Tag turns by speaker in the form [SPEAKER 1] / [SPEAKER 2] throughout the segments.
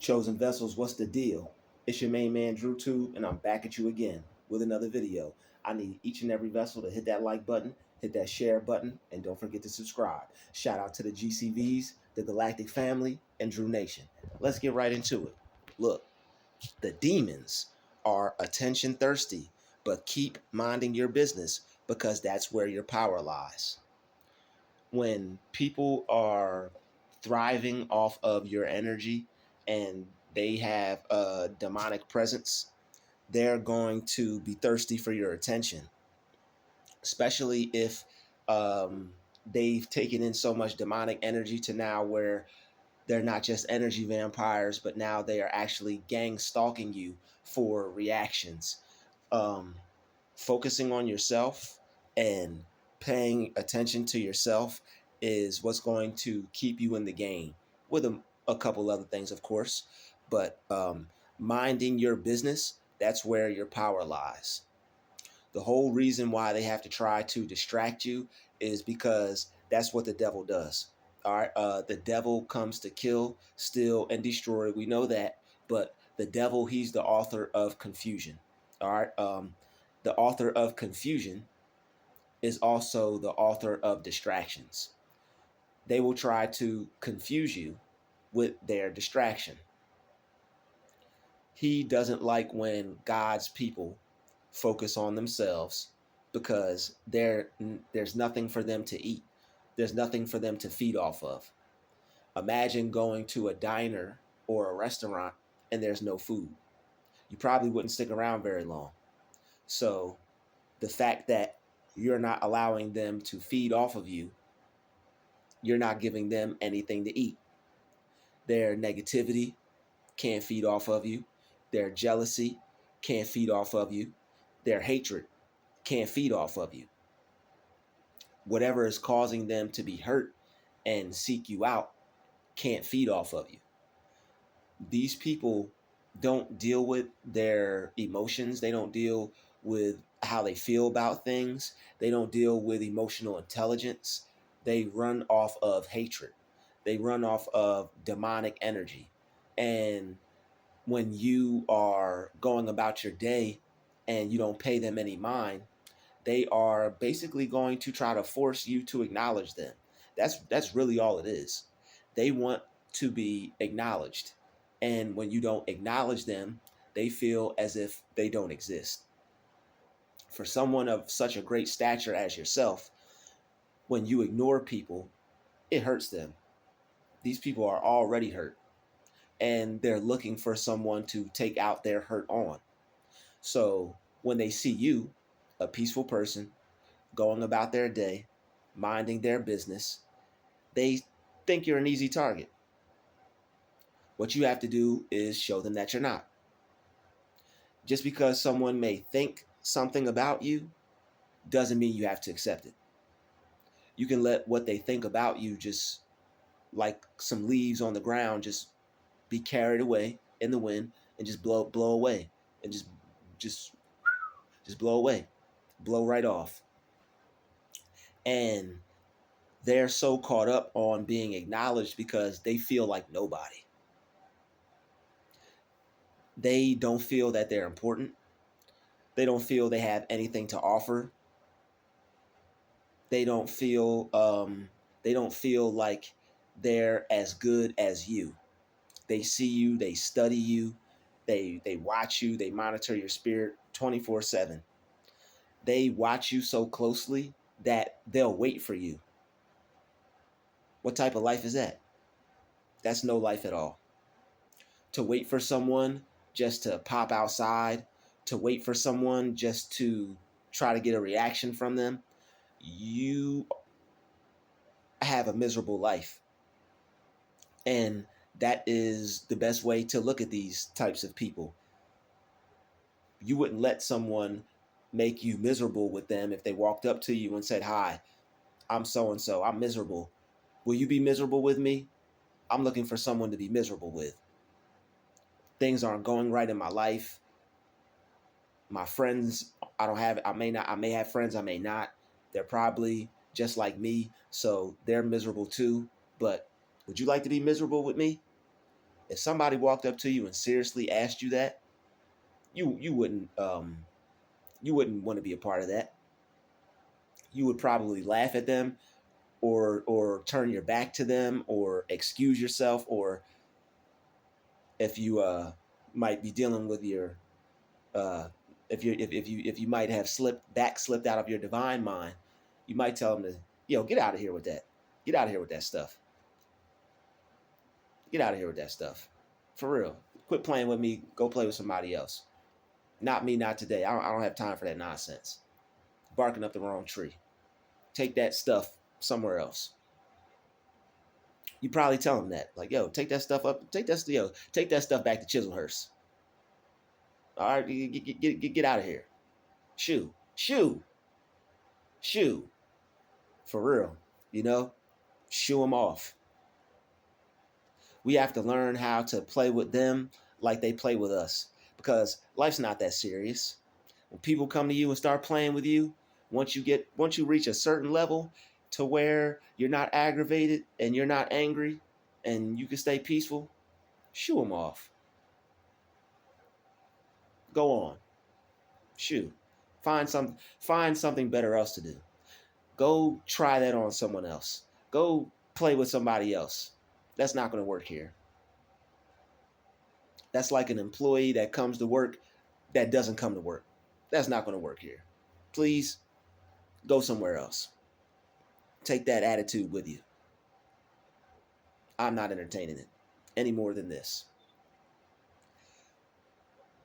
[SPEAKER 1] Chosen Vessels, what's the deal? It's your main man, Druuill, and I'm back at you again with another video. I need each and every vessel to hit that like button, hit that share button, and don't forget to subscribe. Shout out to the GCVs, the Galactic Family, and Drew Nation. Let's get right into it. Look, the demons are attention thirsty, but keep minding your business because that's where your power lies. When people are thriving off of your energy and they have a demonic presence, they're going to be thirsty for your attention, especially if they've taken in so much demonic energy to now where they're not just energy vampires, but now they are actually gang stalking you for reactions. Um, Focusing on yourself and paying attention to yourself is what's going to keep you in the game, with a couple other things, of course. But minding your business, that's where your power lies. The whole reason why they have to try to distract you is because that's what the devil does. All right. The devil comes to kill, steal, and destroy. We know that. But the devil, he's the author of confusion. All right. The author of confusion is also the author of distractions. They will try to confuse you with their distraction. He doesn't like when God's people focus on themselves because there's nothing for them to eat. There's nothing for them to feed off of. Imagine going to a diner or a restaurant and there's no food. You probably wouldn't stick around very long. So the fact that you're not allowing them to feed off of you, you're not giving them anything to eat. Their negativity can't feed off of you. Their jealousy can't feed off of you. Their hatred can't feed off of you. Whatever is causing them to be hurt and seek you out can't feed off of you. These people don't deal with their emotions. They don't deal with how they feel about things. They don't deal with emotional intelligence. They run off of hatred. They run off of demonic energy. And when you are going about your day and you don't pay them any mind, they are basically going to try to force you to acknowledge them. That's really all it is. They want to be acknowledged. And when you don't acknowledge them, they feel as if they don't exist. For someone of such a great stature as yourself, when you ignore people, it hurts them. These people are already hurt and they're looking for someone to take out their hurt on. So when they see you, a peaceful person, going about their day, minding their business, they think you're an easy target. What you have to do is show them that you're not. Just because someone may think something about you doesn't mean you have to accept it. You can let what they think about you, just like some leaves on the ground, just be carried away in the wind and just blow away, and just blow away, blow right off. And they're so caught up on being acknowledged because they feel like nobody. They don't feel that they're important. They don't feel they have anything to offer. They don't feel like they're as good as you. They see you, they study you, they watch you, they monitor your spirit 24/7. They watch you so closely that they'll wait for you. What type of life is that? That's no life at all. To wait for someone just to pop outside, to wait for someone just to try to get a reaction from them, you have a miserable life. And that is the best way to look at these types of people. You wouldn't let someone make you miserable with them if they walked up to you and said, "Hi, I'm so and so. I'm miserable. Will you be miserable with me? I'm looking for someone to be miserable with. Things aren't going right in my life. My friends, I may have friends, I may not. They're probably just like me, so they're miserable too. But would you like to be miserable with me?" If somebody walked up to you and seriously asked you that, you wouldn't want to be a part of that. You would probably laugh at them, or turn your back to them, or excuse yourself, or if you might be dealing with your uh, if you might have slipped out of your divine mind, you might tell them to, get out of here with that. Get out of here with that stuff. Get out of here with that stuff. For real. Quit playing with me. Go play with somebody else. Not me, not today. I don't have time for that nonsense. Barking up the wrong tree. Take that stuff somewhere else. You probably tell them that. Like, yo, take that stuff up. Take that stuff back to Chiselhurst. All right, get out of here. Shoo. Shoo. Shoo. For real. Shoo them off. We have to learn how to play with them like they play with us, because life's not that serious. When people come to you and start playing with you, once you reach a certain level to where you're not aggravated and you're not angry and you can stay peaceful, shoo them off. Go on. Shoo. Find something better else to do. Go try that on someone else. Go play with somebody else. That's not going to work here. That's like an employee that comes to work that doesn't come to work. That's not going to work here. Please go somewhere else. Take that attitude with you. I'm not entertaining it any more than this.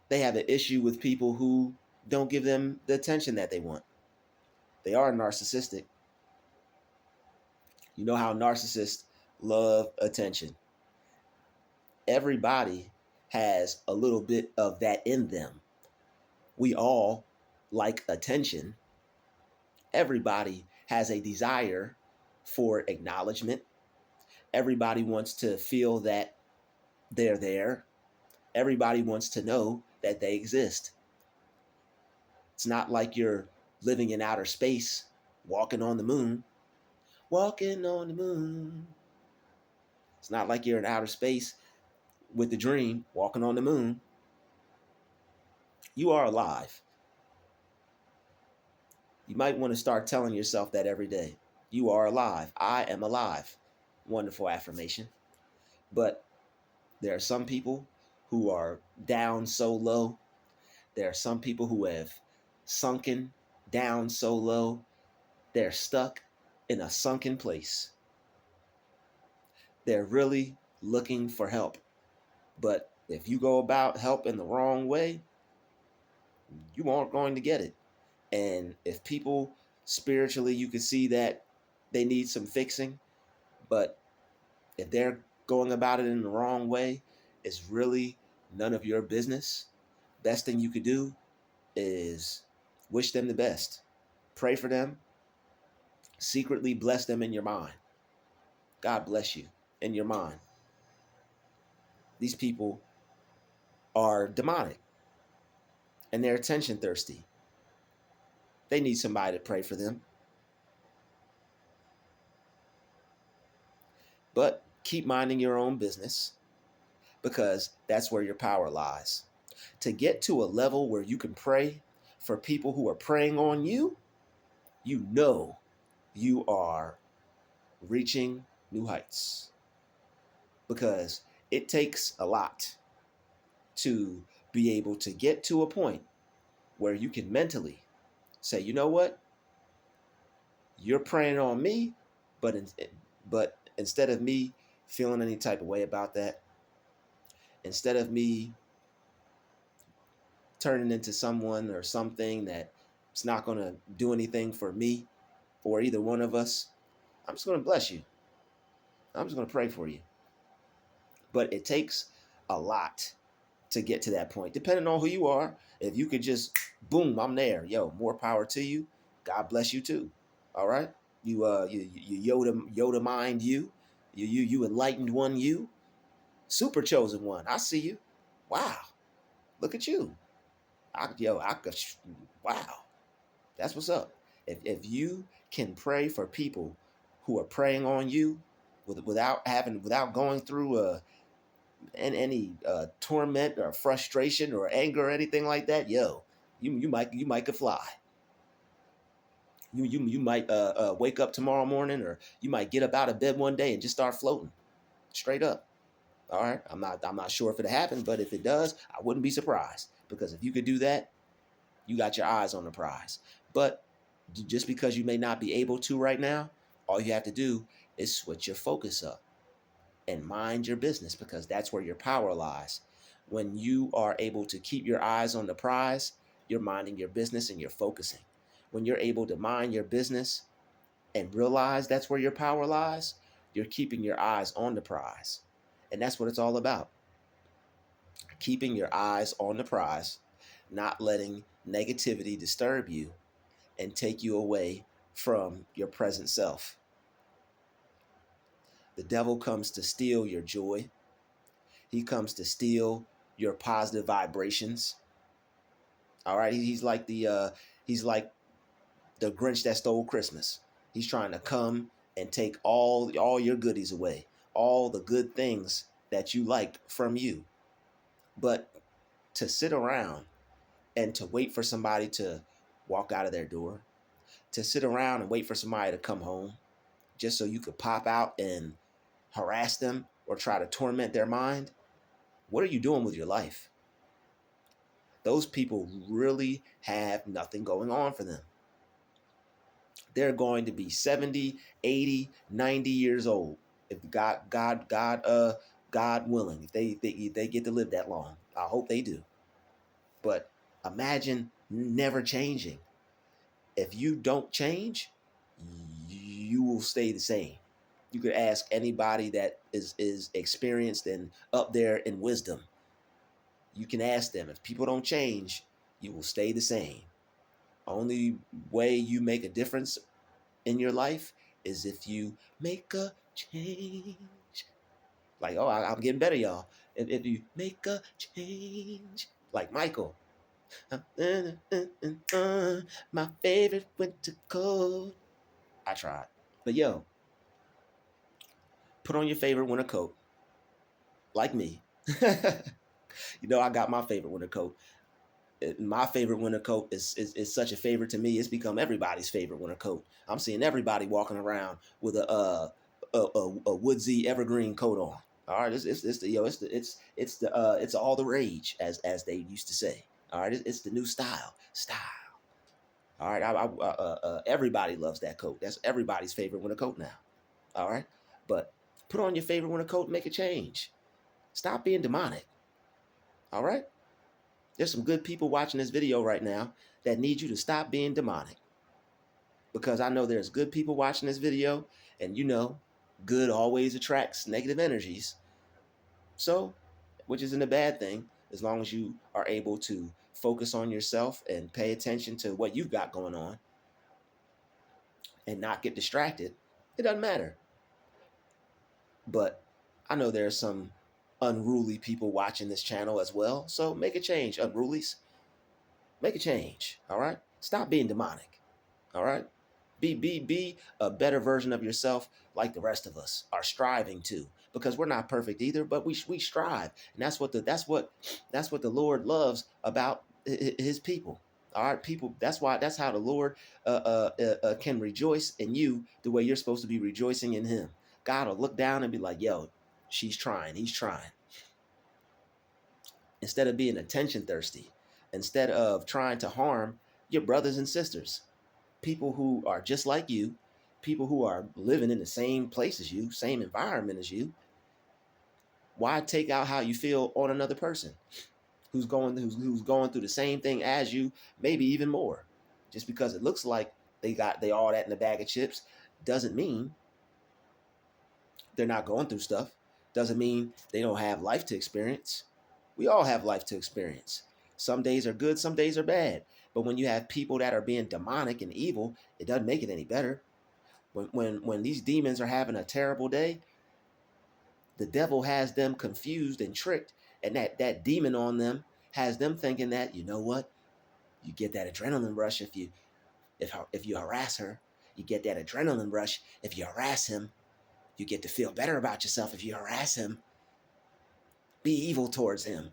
[SPEAKER 1] They have an issue with people who don't give them the attention that they want. They are narcissistic. You know how narcissists love attention. Everybody has a little bit of that in them. We all like attention. Everybody has a desire for acknowledgement. Everybody wants to feel that they're there. Everybody wants to know that they exist. It's not like you're living in outer space, walking on the moon. Walking on the moon. It's not like you're in outer space with the dream, walking on the moon. You are alive. You might want to start telling yourself that every day. You are alive. I am alive. Wonderful affirmation. But there are some people who are down so low. There are some people who have sunken down so low. They're stuck in a sunken place. They're really looking for help. But if you go about help in the wrong way, you aren't going to get it. And if people spiritually, you can see that they need some fixing, but if they're going about it in the wrong way, it's really none of your business. Best thing you could do is wish them the best. Pray for them. Secretly bless them in your mind. God bless you in your mind. These people are demonic and they're attention thirsty. They need somebody to pray for them. But keep minding your own business, because that's where your power lies. To get to a level where you can pray for people who are preying on you, you know you are reaching new heights. Because it takes a lot to be able to get to a point where you can mentally say, you know what? You're preying on me, but instead of me feeling any type of way about that, instead of me turning into someone or something that it's not going to do anything for me or either one of us, I'm just going to bless you. I'm just going to pray for you. But it takes a lot to get to that point, depending on who you are. If you could just, boom, I'm there. Yo, more power to you. God bless you too. All right? You Yoda mind you enlightened one you. Super chosen one. I see you. Wow. Look at you. Wow. That's what's up. If you can pray for people who are preying on you without going through any torment or frustration or anger or anything like that, yo, you might could fly. You might wake up tomorrow morning, or you might get up out of bed one day and just start floating straight up. All right, I'm not sure if it happened, but if it does, I wouldn't be surprised, because if you could do that, you got your eyes on the prize. But just because you may not be able to right now, all you have to do is switch your focus up and mind your business, because that's where your power lies. When you are able to keep your eyes on the prize, you're minding your business and you're focusing. When you're able to mind your business and realize that's where your power lies, you're keeping your eyes on the prize. And that's what it's all about. Keeping your eyes on the prize, not letting negativity disturb you and take you away from your present self. The devil comes to steal your joy. He comes to steal your positive vibrations. All right, he's like the Grinch that stole Christmas. He's trying to come and take all your goodies away, all the good things that you like from you. But to sit around and to wait for somebody to walk out of their door, to sit around and wait for somebody to come home just so you could pop out and harass them or try to torment their mind, what are you doing with your life? Those people really have nothing going on for them. They're going to be 70, 80, 90 years old if God willing, if they get to live that long. I hope they do. But imagine never changing. If you don't change, you will stay the same. You could ask anybody that is experienced and up there in wisdom. You can ask them. If people don't change, you will stay the same. Only way you make a difference in your life is if you make a change. Like, oh, I'm getting better, y'all. If you make a change, like Michael. My favorite winter coat. I tried. But yo, put on your favorite winter coat. Like me. I got my favorite winter coat. My favorite winter coat is such a favorite to me. It's become everybody's favorite winter coat. I'm seeing everybody walking around with a woodsy evergreen coat on. All right, it's all the rage, as they used to say. All right, it's the new style. All right, everybody loves that coat. That's everybody's favorite winter coat now. All right, but put on your favorite winter coat and make a change. Stop being demonic. All right. There's some good people watching this video right now that need you to stop being demonic. Because I know there's good people watching this video, and good always attracts negative energies. So, which isn't a bad thing, as long as you are able to focus on yourself and pay attention to what you've got going on and not get distracted. It doesn't matter. But I know there's some unruly people watching this channel as well. So make a change, unrulies. Make a change, all right? Stop being demonic, all right? Be a better version of yourself, like the rest of us are striving to, because we're not perfect either, but we strive, and that's what the Lord loves about His people. All right, people. That's how the Lord can rejoice in you the way you're supposed to be rejoicing in Him. God will look down and be like, "Yo, she's trying. He's trying." Instead of being attention thirsty, instead of trying to harm your brothers and sisters, people who are just like you, people who are living in the same place as you, same environment as you. Why take out how you feel on another person who's going through the same thing as you, maybe even more? Just because it looks like they all that in a bag of chips doesn't mean they're not going through stuff. Doesn't mean they don't have life to experience. We all have life to experience. Some days are good, some days are bad. But when you have people that are being demonic and evil, it doesn't make it any better. When these demons are having a terrible day, the devil has them confused and tricked, and that demon on them has them thinking that, you know what? You get that adrenaline rush if you harass her. You get that adrenaline rush if you harass him. You get to feel better about yourself if you harass him. be evil towards him.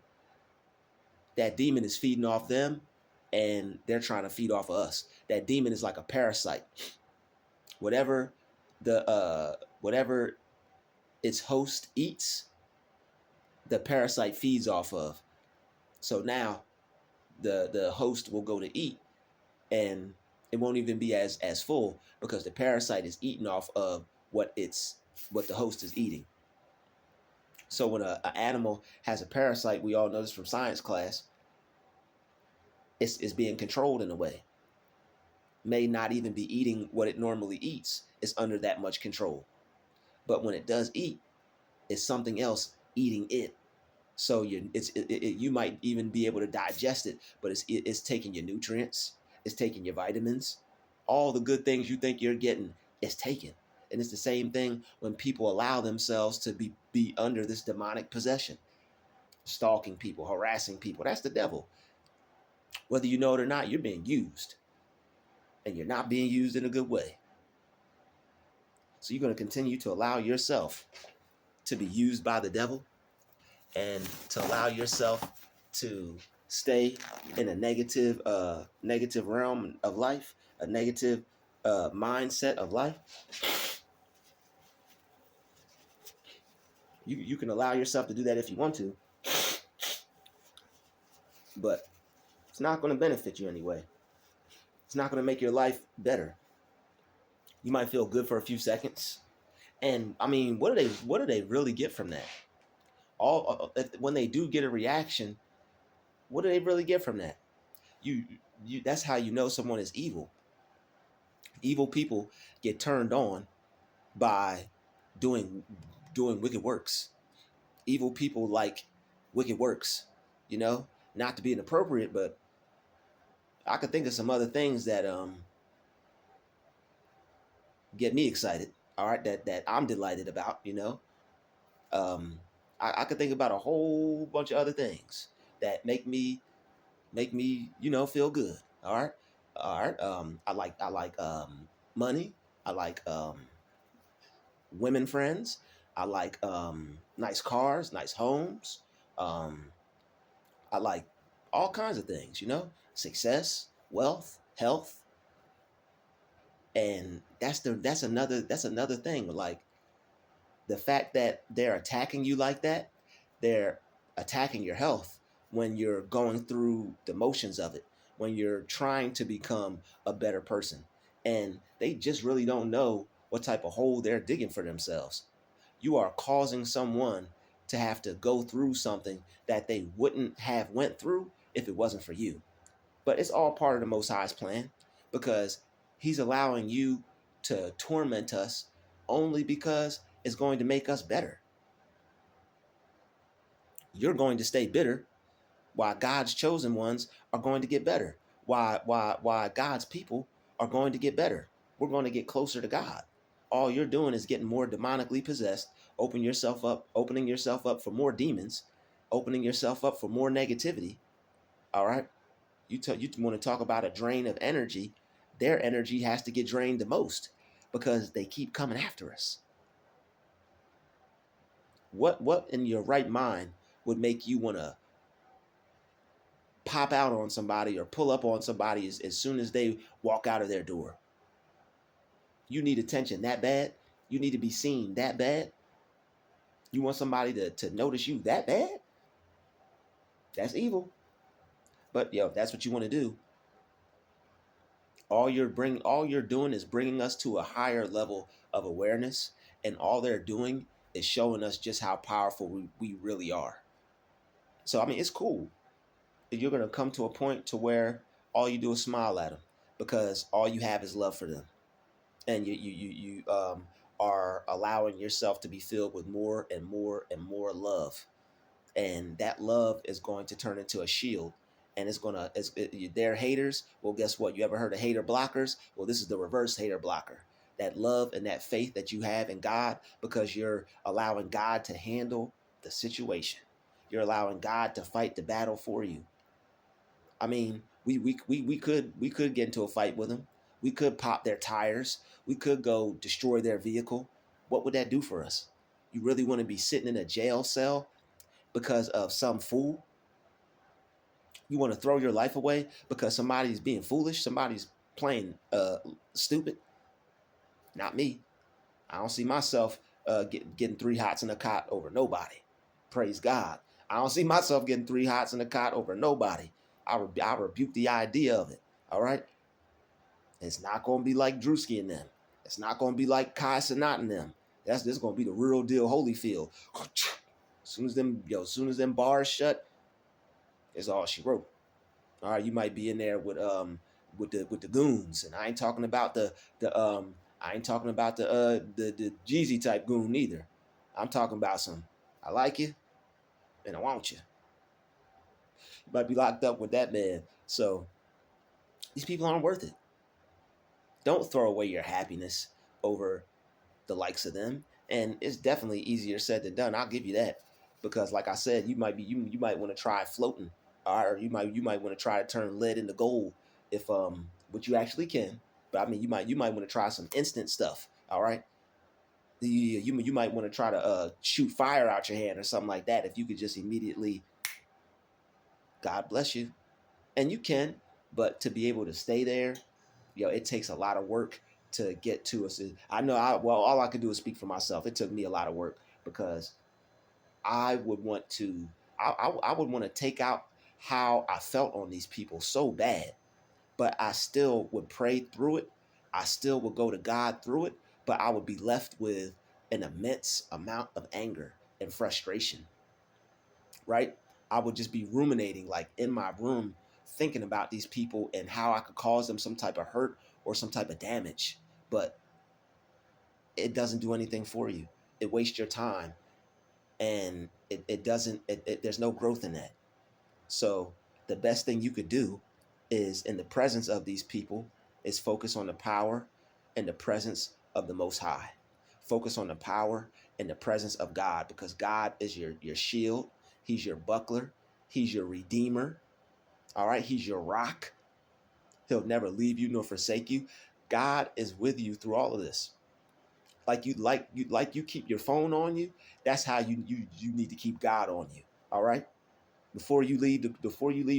[SPEAKER 1] That demon is feeding off them, and they're trying to feed off of us. That demon is like a parasite. Whatever whatever its host eats, the parasite feeds off of. So now the host will go to eat, and it won't even be as full because the parasite is eating off of what the host is eating. So when an animal has a parasite, we all know this from science class, it's being controlled in a way. May not even be eating what it normally eats. It's under that much control. But when it does eat, it's something else eating it. So you might even be able to digest it, but it's taking your nutrients, it's taking your vitamins, all the good things you think you're getting, it's taken. And it's the same thing when people allow themselves to be under this demonic possession, stalking people, harassing people. That's the devil. Whether you know it or not, you're being used, and you're not being used in a good way. So you're going to continue to allow yourself to be used by the devil, and to allow yourself to stay in a negative realm of life, a negative mindset of life. You can allow yourself to do that if you want to, but it's not going to benefit you anyway. It's not going to make your life better. You might feel good for a few seconds, and I mean, what do they really get from that? When they do get a reaction, what do they really get from that? You that's how you know someone is evil. Evil people get turned on by doing wicked works. Evil people like wicked works, you know, not to be inappropriate, but I could think of some other things that get me excited. All right, that I'm delighted about, you know. Um, I could think about a whole bunch of other things that make me, you know, feel good. All right, all right. I like money. I like women friends. I like nice cars, nice homes. Um, I like all kinds of things, you know, success, wealth, health, and that's another thing. Like the fact that they're attacking you like that, they're attacking your health when you're going through the motions of it, when you're trying to become a better person, and they just really don't know what type of hole they're digging for themselves. You are causing someone to have to go through something that they wouldn't have went through if it wasn't for you. But it's all part of the Most High's plan, because he's allowing you to torment us only because it's going to make us better. You're going to stay bitter while God's chosen ones are going to get better. Why God's people are going to get better. We're going to get closer to God. All you're doing is getting more demonically possessed, opening yourself up for more demons, opening yourself up for more negativity. All right. You want to talk about a drain of energy. Their energy has to get drained the most because they keep coming after us. What in your right mind would make you want to pop out on somebody or pull up on somebody as soon as they walk out of their door? You need attention that bad? You need to be seen that bad? You want somebody to notice you that bad? That's evil. But that's what you want to do. All you're doing is bringing us to a higher level of awareness, and all they're doing is showing us just how powerful we really are. So I mean, it's cool. You're going to come to a point to where all you do is smile at them because all you have is love for them, and you are allowing yourself to be filled with more and more and more love, and that love is going to turn into a shield, and they're haters. Well, guess what? You ever heard of hater blockers? Well, this is the reverse hater blocker. That love and that faith that you have in God, because you're allowing God to handle the situation. You're allowing God to fight the battle for you. I mean, we could get into a fight with them. We could pop their tires. We could go destroy their vehicle. What would that do for us? You really want to be sitting in a jail cell because of some fool? You want to throw your life away because somebody's being foolish, somebody's playing stupid? Not me. I don't see myself getting three hots in a cot over nobody. Praise God. I don't see myself getting three hots in a cot over nobody. I rebuke the idea of it. All right. It's not going to be like Druuill and them. It's not going to be like Kai Cenat and them. This going to be the real deal Holyfield. As soon as them bars shut, it's all she wrote. All right, you might be in there with the goons, and I ain't talking about the Jeezy type goon either. I'm talking about some I like you and I want you. You might be locked up with that man. So these people aren't worth it. Don't throw away your happiness over the likes of them. And it's definitely easier said than done. I'll give you that. Because like I said, you might want to try floating. Or you might want to try to turn lead into gold if which you actually can. But I mean you might want to try some instant stuff. All right. You might want to try to shoot fire out your hand or something like that if you could just immediately, God bless you. And you can, but to be able to stay there, it takes a lot of work to get to us. I know all I could do is speak for myself. It took me a lot of work because I would want to I would want to take out how I felt on these people so bad, but I still would pray through it. I still would go to God through it, but I would be left with an immense amount of anger and frustration, right? I would just be ruminating like in my room thinking about these people and how I could cause them some type of hurt or some type of damage. But it doesn't do anything for you. It wastes your time, and it doesn't there's no growth in that. So the best thing you could do is in the presence of these people is focus on the power and the presence of the Most High. Focus on the power and the presence of God, because God is your shield. He's your buckler. He's your redeemer. All right. He's your rock. He'll never leave you nor forsake you. God is with you through all of this. Like you keep your phone on you. That's how you need to keep God on you. All right. Before you leave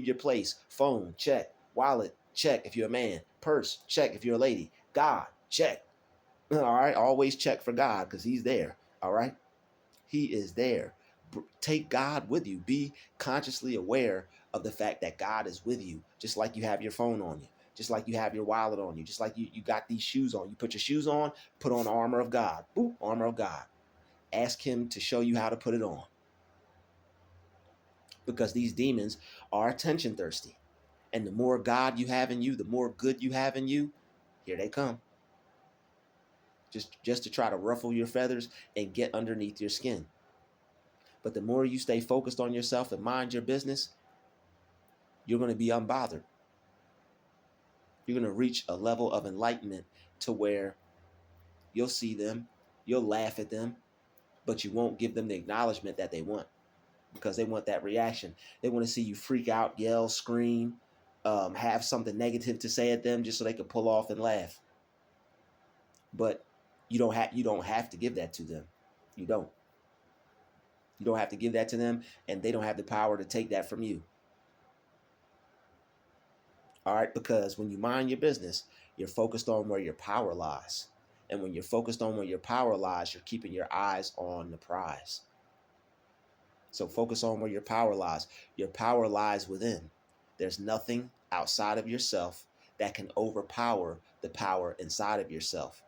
[SPEAKER 1] your place, phone check, wallet check if you're a man, purse check if you're a lady, God check. All right. Always check for God because He's there. All right. He is there. Take God with you. Be consciously aware of the fact that God is with you, just like you have your phone on you, just like you have your wallet on you, just like you got these shoes on. You put your shoes on, put on the armor of God. Boop, armor of God. Ask Him to show you how to put it on, because these demons are attention thirsty. And the more God you have in you, the more good you have in you, here they come. Just to try to ruffle your feathers and get underneath your skin. But the more you stay focused on yourself and mind your business, you're going to be unbothered. You're going to reach a level of enlightenment to where you'll see them, you'll laugh at them, but you won't give them the acknowledgement that they want, because they want that reaction. They want to see you freak out, yell, scream, have something negative to say at them just so they can pull off and laugh. But you don't have to give that to them. You don't. You don't have to give that to them, and they don't have the power to take that from you. All right, because when you mind your business, you're focused on where your power lies. And when you're focused on where your power lies, you're keeping your eyes on the prize. So focus on where your power lies. Your power lies within. There's nothing outside of yourself that can overpower the power inside of yourself.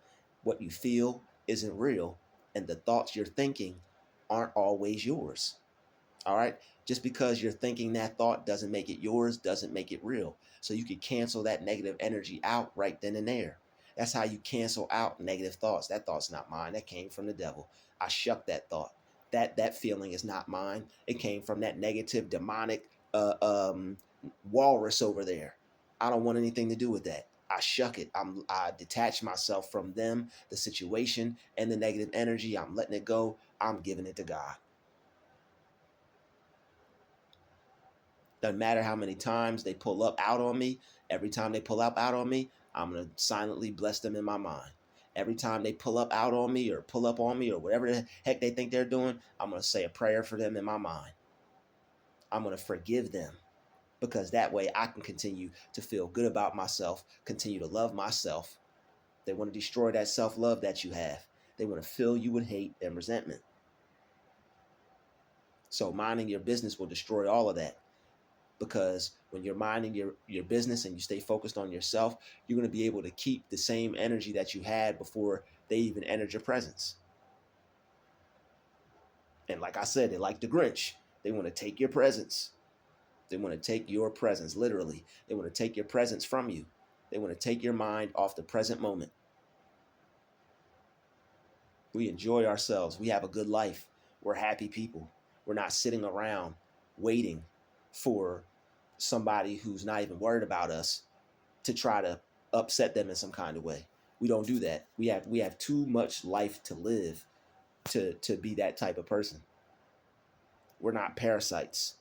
[SPEAKER 1] What you feel isn't real, and the thoughts you're thinking aren't always yours. All right. Just because you're thinking that thought doesn't make it yours, doesn't make it real. So you can cancel that negative energy out right then and there. That's how you cancel out negative thoughts. That thought's not mine. That came from the devil. I shuck that thought. That feeling is not mine. It came from that negative demonic walrus over there. I don't want anything to do with that. I shuck it. I detach myself from them, the situation, and the negative energy. I'm letting it go. I'm giving it to God. Doesn't matter how many times they pull up out on me. Every time they pull up out on me, I'm going to silently bless them in my mind. Every time they pull up out on me or pull up on me or whatever the heck they think they're doing, I'm going to say a prayer for them in my mind. I'm going to forgive them, because that way I can continue to feel good about myself, continue to love myself. They want to destroy that self-love that you have. They want to fill you with hate and resentment. So minding your business will destroy all of that, because when you're minding your business and you stay focused on yourself, you're going to be able to keep the same energy that you had before they even entered your presence. And like I said, they like the Grinch. They want to take your presence. They want to take your presence, literally. They want to take your presence from you. They want to take your mind off the present moment. We enjoy ourselves. We have a good life. We're happy people. We're not sitting around waiting for somebody who's not even worried about us to try to upset them in some kind of way. We don't do that. We have too much life to live to be that type of person. We're not parasites.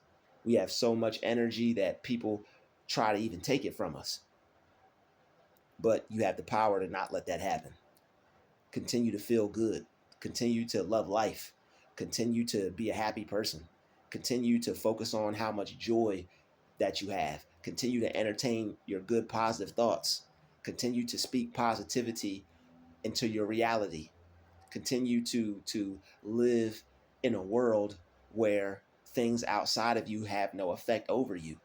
[SPEAKER 1] We have so much energy that people try to even take it from us. But you have the power to not let that happen. Continue to feel good. Continue to love life. Continue to be a happy person. Continue to focus on how much joy that you have. Continue to entertain your good, positive thoughts. Continue to speak positivity into your reality. Continue to live in a world where things outside of you have no effect over you.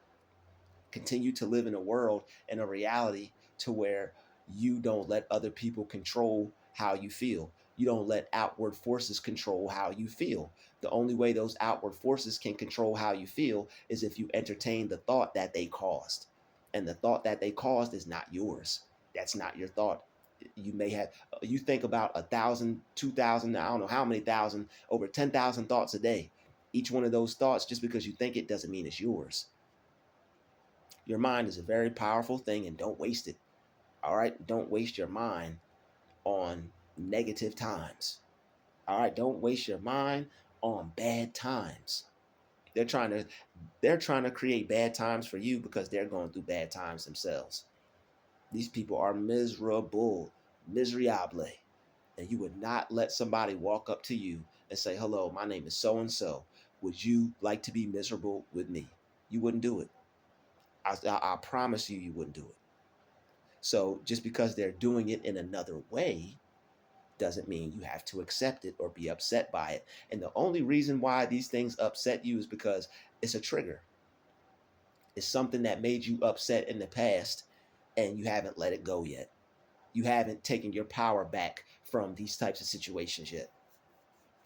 [SPEAKER 1] Continue to live in a world and a reality to where you don't let other people control how you feel. You don't let outward forces control how you feel. The only way those outward forces can control how you feel is if you entertain the thought that they caused. And the thought that they caused is not yours. That's not your thought. You may have, you think about 1,000, 2,000, I don't know how many thousand, over 10,000 thoughts a day. Each one of those thoughts, just because you think it doesn't mean it's yours. Your mind is a very powerful thing, and don't waste it. All right? Don't waste your mind on negative times. All right? Don't waste your mind on bad times. They're trying to create bad times for you because they're going through bad times themselves. These people are miserable, miserable. And you would not let somebody walk up to you and say, "Hello, my name is so and so. Would you like to be miserable with me?" You wouldn't do it. I promise you, you wouldn't do it. So just because they're doing it in another way doesn't mean you have to accept it or be upset by it. And the only reason why these things upset you is because it's a trigger. It's something that made you upset in the past and you haven't let it go yet. You haven't taken your power back from these types of situations yet.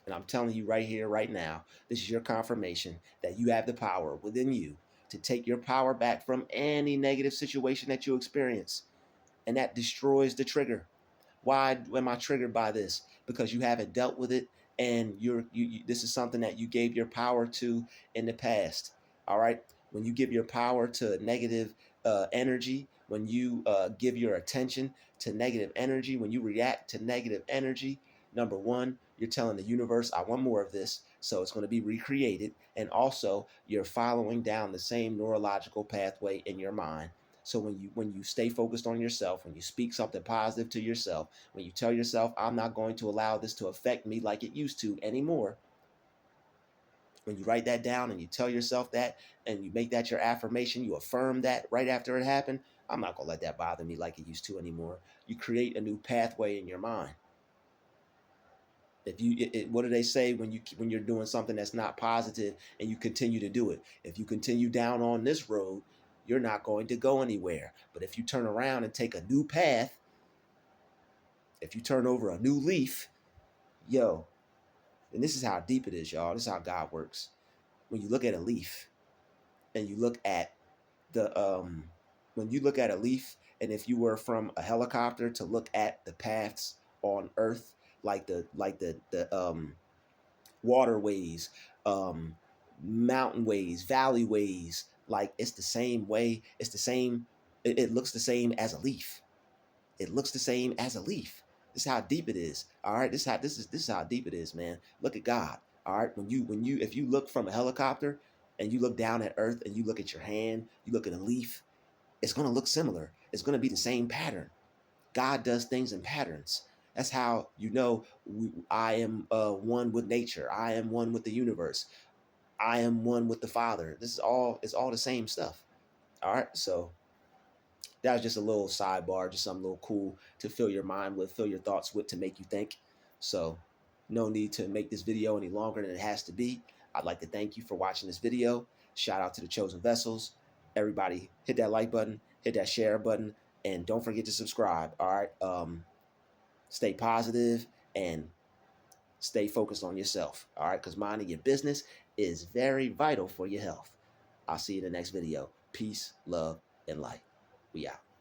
[SPEAKER 1] And I'm telling you right here, right now, this is your confirmation that you have the power within you to take your power back from any negative situation that you experience. And that destroys the trigger. Why am I triggered by this? Because you haven't dealt with it, and this is something that you gave your power to in the past. All right. When you give your power to negative energy, when you give your attention to negative energy, when you react to negative energy, number one, you're telling the universe, "I want more of this." So it's going to be recreated. And also, you're following down the same neurological pathway in your mind. So when you stay focused on yourself, when you speak something positive to yourself, when you tell yourself, "I'm not going to allow this to affect me like it used to anymore," when you write that down and you tell yourself that and you make that your affirmation, you affirm that right after it happened, "I'm not going to let that bother me like it used to anymore." You create a new pathway in your mind. If what do they say when you're doing something that's not positive and you continue to do it? If you continue down on this road, you're not going to go anywhere. But if you turn around and take a new path, if you turn over a new leaf, yo, and this is how deep it is, y'all. This is how God works. When you look at a leaf and you look at the when you look at a leaf, and if you were from a helicopter to look at the paths on Earth, like the waterways, mountain ways, valley ways, like it's the same way. It's the same. It looks the same as a leaf. It looks the same as a leaf. This is how deep it is. All right. This is how deep it is, man. Look at God. All right. When you if you look from a helicopter and you look down at Earth and you look at your hand, you look at a leaf, it's gonna look similar. It's gonna be the same pattern. God does things in patterns. That's how I am one with nature. I am one with the universe. I am one with the Father. This is all, it's all the same stuff. All right. So that was just a little sidebar, just something a little cool to fill your mind with, fill your thoughts with, to make you think. So no need to make this video any longer than it has to be. I'd like to thank you for watching this video. Shout out to the chosen vessels. Everybody hit that like button, hit that share button, and don't forget to subscribe. All right. Stay positive and stay focused on yourself. All right. Because minding your business is very vital for your health. I'll see you in the next video. Peace, love, and light. We out.